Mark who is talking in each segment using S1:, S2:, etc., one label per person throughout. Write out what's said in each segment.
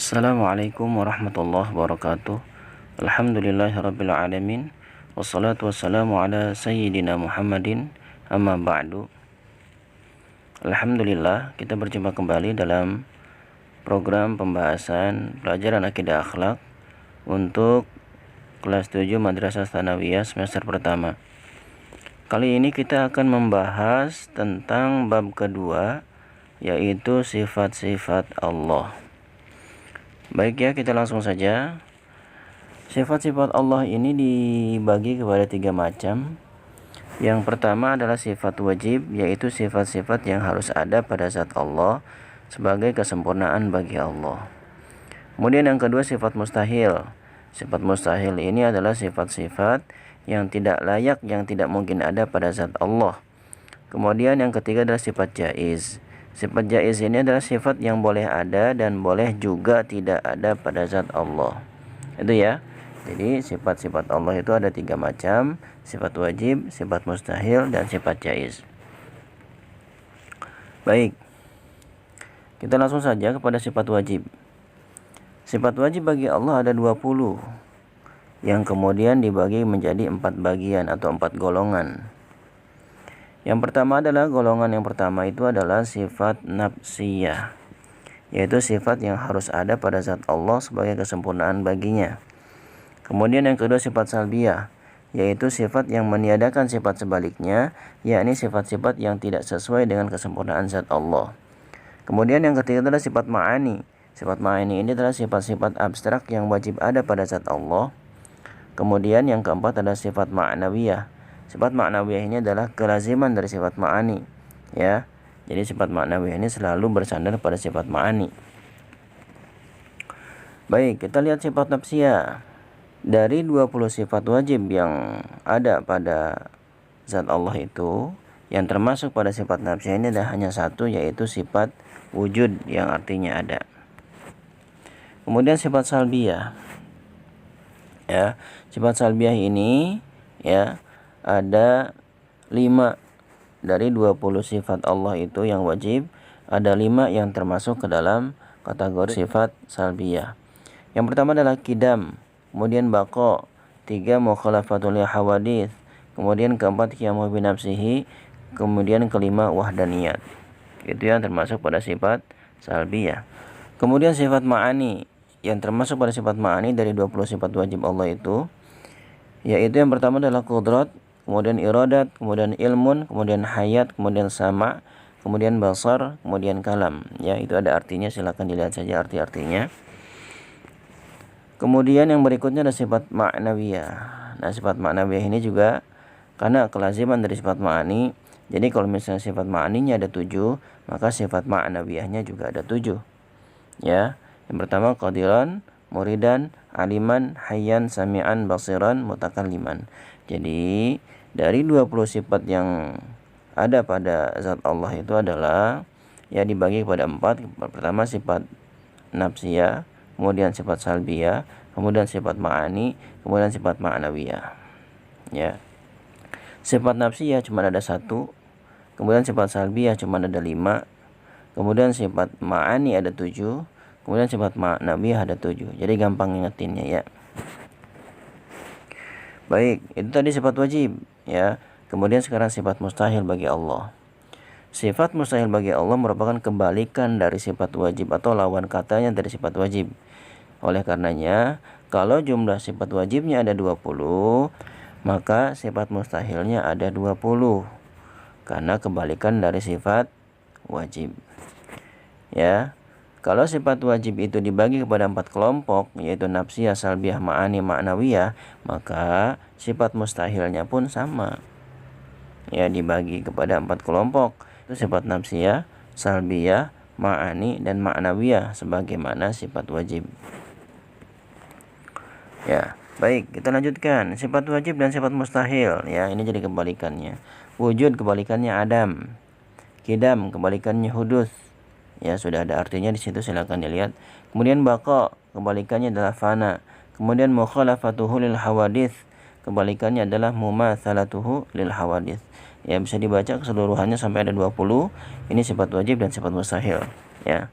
S1: Assalamualaikum warahmatullahi wabarakatuh. Alhamdulillahirabbil alamin. Wassalatu wassalamu ala sayyidina Muhammadin, amma ba'du. Alhamdulillah, kita berjumpa kembali dalam program pembahasan pelajaran akidah akhlak untuk kelas 7 Madrasah Tsanawiyah semester pertama. Kali ini kita akan membahas tentang bab kedua, yaitu sifat-sifat Allah. Baik ya, kita langsung saja. Sifat-sifat Allah ini dibagi kepada 3 macam. Yang pertama adalah sifat wajib, yaitu sifat-sifat yang harus ada pada zat Allah sebagai kesempurnaan bagi Allah. Kemudian yang kedua sifat mustahil. Sifat mustahil ini adalah sifat-sifat yang tidak layak, yang tidak mungkin ada pada zat Allah. Kemudian yang ketiga adalah sifat jaiz. Sifat jaiz ini adalah sifat yang boleh ada dan boleh juga tidak ada pada zat Allah. Itu ya. Jadi sifat-sifat Allah itu ada 3 macam: sifat wajib, sifat mustahil, dan sifat jaiz. Baik, kita langsung saja kepada sifat wajib. Sifat wajib bagi Allah ada 20, yang kemudian dibagi menjadi 4 bagian atau 4 golongan. Yang pertama adalah golongan yang pertama itu adalah sifat nafsiyah, yaitu sifat yang harus ada pada zat Allah sebagai kesempurnaan baginya. Kemudian yang kedua sifat salbiyah, yaitu sifat yang meniadakan sifat sebaliknya, yakni sifat-sifat yang tidak sesuai dengan kesempurnaan zat Allah. Kemudian yang ketiga adalah sifat ma'ani. Sifat ma'ani ini adalah sifat-sifat abstrak yang wajib ada pada zat Allah. Kemudian yang keempat adalah sifat ma'nawiyah. Sifat ma'nawiyah ini adalah kelaziman dari sifat ma'ani, ya. Jadi sifat ma'nawiyah ini selalu bersandar pada sifat ma'ani. Baik, kita lihat sifat nafsiyah. Dari 20 sifat wajib yang ada pada zat Allah itu, yang termasuk pada sifat nafsiyah ini ada hanya satu, yaitu sifat wujud yang artinya ada. Kemudian sifat salbiyah. Ya, sifat salbiyah ini ya ada 5 dari 20 sifat Allah itu yang wajib, ada 5 yang termasuk ke dalam kategori sifat salbiyah. Yang pertama adalah kidam, kemudian baqa, 3 mukhalafatul hawadits, kemudian keempat qiyamu bi nafsihi, kemudian kelima wahdaniyat. Itu yang termasuk pada sifat salbiyah. Kemudian sifat ma'ani, yang termasuk pada sifat ma'ani dari 20 sifat wajib Allah itu, yaitu yang pertama adalah qudrat, kemudian iradat, kemudian ilmun, kemudian hayat, kemudian sama, kemudian basar, kemudian kalam. Ya, itu ada artinya, silakan dilihat saja arti-artinya. Kemudian yang berikutnya ada sifat ma'nawiyah. Nah, sifat ma'nawiyah ini juga karena kelaziman dari sifat ma'ani. Jadi kalau misalnya sifat ma'aninya ada 7, maka sifat ma'nawiyahnya juga ada 7. Ya, yang pertama qadiran, muridan, aliman, hayyan, sami'an, basiran, mutakalliman. Jadi dari 20 sifat yang ada pada zat Allah itu adalah ya dibagi kepada 4. Pertama sifat nafsiyah, kemudian sifat salbiyah, kemudian sifat ma'ani, kemudian sifat ma'nawiyah. Ya. Sifat nafsiyah cuma ada 1, kemudian sifat salbiyah cuma ada 5, kemudian sifat ma'ani ada 7, kemudian sifat ma'nawiyah ada 7. Jadi gampang ingetinnya ya. Baik, itu tadi sifat wajib ya. Kemudian sekarang sifat mustahil bagi Allah. Sifat mustahil bagi Allah merupakan kebalikan dari sifat wajib atau lawan katanya dari sifat wajib. Oleh karenanya, kalau jumlah sifat wajibnya ada 20, maka sifat mustahilnya ada 20. Karena kebalikan dari sifat wajib. Ya. Kalau sifat wajib itu dibagi kepada 4 kelompok, yaitu nafsiyah, salbiyah, ma'ani, ma'nawiyah, maka sifat mustahilnya pun sama. Ya, dibagi kepada 4 kelompok. Itu sifat nafsiyah, salbiyah, ma'ani, dan ma'nawiyah sebagaimana sifat wajib. Ya, baik, kita lanjutkan. Sifat wajib dan sifat mustahil, ya, ini jadi kebalikannya. Wujud kebalikannya adam. Kidam kebalikannya hudus. Ya, sudah ada artinya di situ, silakan dilihat. Kemudian baqa, kebalikannya adalah fana. Kemudian mukhalafatuhu lil hawadits, kebalikannya adalah mumatsalatuhu lil hawadits. Ya, bisa dibaca keseluruhannya sampai ada 20. Ini sifat wajib dan sifat mustahil, ya.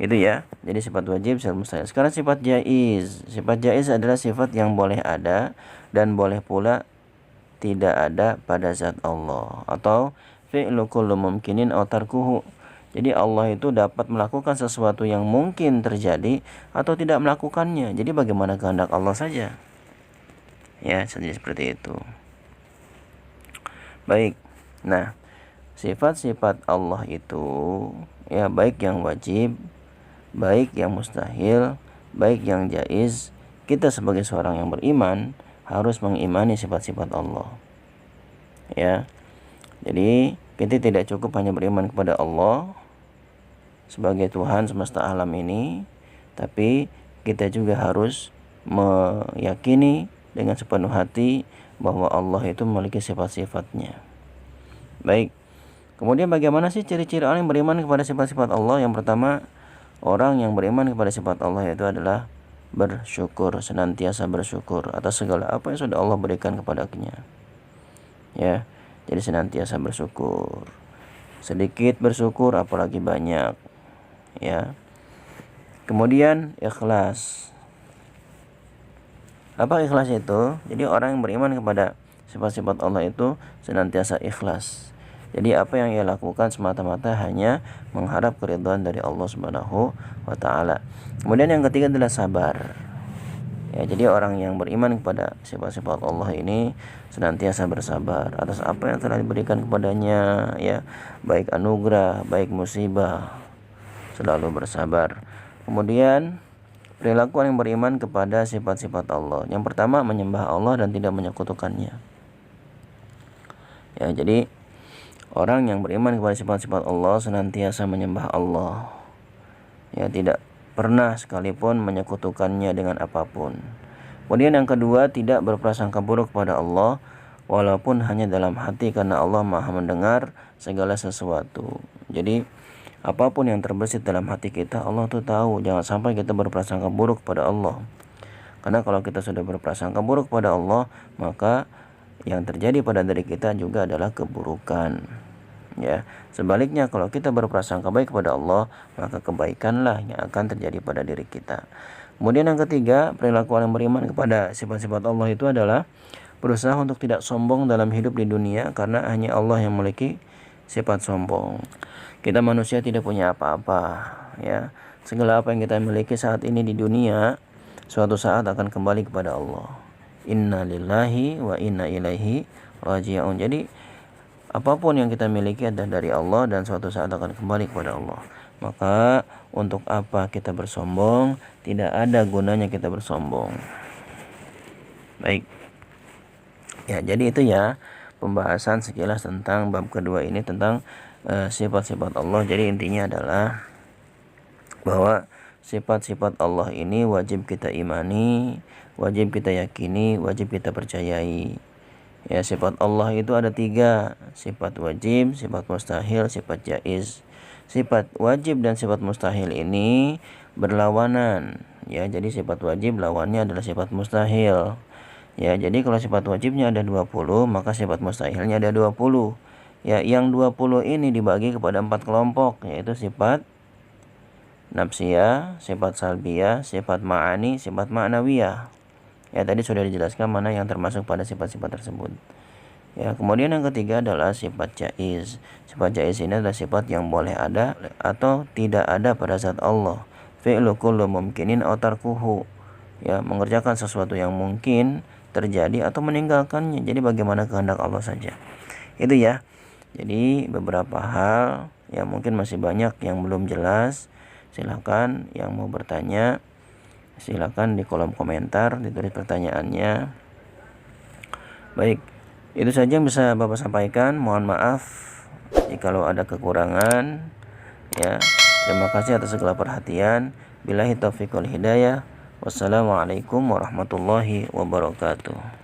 S1: Itu ya. Jadi sifat wajib, sifat mustahil. Sekarang sifat jaiz. Sifat jaiz adalah sifat yang boleh ada dan boleh pula tidak ada pada zat Allah, atau fi'lu kullu mumkinin aw tarkuhu. Jadi Allah itu dapat melakukan sesuatu yang mungkin terjadi atau tidak melakukannya. Jadi bagaimana kehendak Allah saja. Ya, jadi seperti itu. Baik. Nah, sifat-sifat Allah itu ya baik yang wajib, baik yang mustahil, baik yang jaiz, kita sebagai seorang yang beriman harus mengimani sifat-sifat Allah. Ya. Jadi, kita tidak cukup hanya beriman kepada Allah sebagai Tuhan semesta alam ini, tapi kita juga harus meyakini dengan sepenuh hati bahwa Allah itu memiliki sifat-sifatnya. Baik. Kemudian bagaimana sih ciri-ciri orang yang beriman kepada sifat-sifat Allah? Yang pertama, orang yang beriman kepada sifat Allah itu adalah bersyukur, senantiasa bersyukur atas segala apa yang sudah Allah berikan kepadanya. Ya, jadi senantiasa bersyukur. Sedikit bersyukur apalagi banyak. Ya. Kemudian ikhlas. Apa ikhlas itu? Jadi orang yang beriman kepada sifat-sifat Allah itu senantiasa ikhlas. Jadi apa yang ia lakukan semata-mata hanya mengharap keridhaan dari Allah Subhanahu wa taala. Kemudian yang ketiga adalah sabar. Ya, jadi orang yang beriman kepada sifat-sifat Allah ini senantiasa bersabar atas apa yang telah diberikan kepadanya, ya, baik anugerah, baik musibah, selalu bersabar. Kemudian perilaku yang beriman kepada sifat-sifat Allah. Yang pertama, menyembah Allah dan tidak menyekutukannya. Ya, jadi orang yang beriman kepada sifat-sifat Allah senantiasa menyembah Allah. Ya, tidak pernah sekalipun menyekutukannya dengan apapun. Kemudian yang kedua, tidak berprasangka buruk kepada Allah walaupun hanya dalam hati, karena Allah Maha mendengar segala sesuatu. Jadi apapun yang terbesit dalam hati kita, Allah tuh tahu. Jangan sampai kita berprasangka buruk pada Allah. Karena kalau kita sudah berprasangka buruk pada Allah, maka yang terjadi pada diri kita juga adalah keburukan. Ya, sebaliknya kalau kita berprasangka baik kepada Allah, maka kebaikanlah yang akan terjadi pada diri kita. Kemudian yang ketiga, perilaku orang beriman kepada sifat-sifat Allah itu adalah berusaha untuk tidak sombong dalam hidup di dunia, karena hanya Allah yang memiliki sifat sombong. Kita manusia tidak punya apa-apa, ya. Segala apa yang kita miliki saat ini di dunia suatu saat akan kembali kepada Allah. Inna lillahi wa inna ilaihi raji'un. Jadi apapun yang kita miliki adalah dari Allah dan suatu saat akan kembali kepada Allah. Maka untuk apa kita bersombong? Tidak ada gunanya kita bersombong. Baik. Ya, jadi itu ya pembahasan sekilas tentang bab kedua ini tentang sifat-sifat Allah. Jadi intinya adalah bahwa sifat-sifat Allah ini wajib kita imani, wajib kita yakini, wajib kita percayai. Ya, sifat Allah itu ada 3, sifat wajib, sifat mustahil, sifat jaiz. Sifat wajib dan sifat mustahil ini berlawanan. Ya, jadi sifat wajib lawannya adalah sifat mustahil. Ya, jadi kalau sifat wajibnya ada 20, maka sifat mustahilnya ada 20. Ya, yang 20 ini dibagi kepada 4 kelompok, yaitu sifat nafsiyah, sifat salbiyah, sifat ma'ani, sifat ma'nawiyah. Ya, tadi sudah dijelaskan mana yang termasuk pada sifat-sifat tersebut. Ya, kemudian yang ketiga adalah sifat jaiz. Sifat jaiz ini adalah sifat yang boleh ada atau tidak ada pada zat Allah. Fi'lu kullu mumkinin aw tarkuhu. Ya, mengerjakan sesuatu yang mungkin terjadi atau meninggalkannya. Jadi bagaimana kehendak Allah saja. Itu ya. Jadi beberapa hal yang mungkin masih banyak yang belum jelas. Silakan yang mau bertanya, silakan di kolom komentar ditulis pertanyaannya. Baik, itu saja yang bisa Bapak sampaikan. Mohon maaf jikalau ada kekurangan. Ya, terima kasih atas segala perhatian. Billahi taufiq wal hidayah. Wassalamualaikum warahmatullahi wabarakatuh.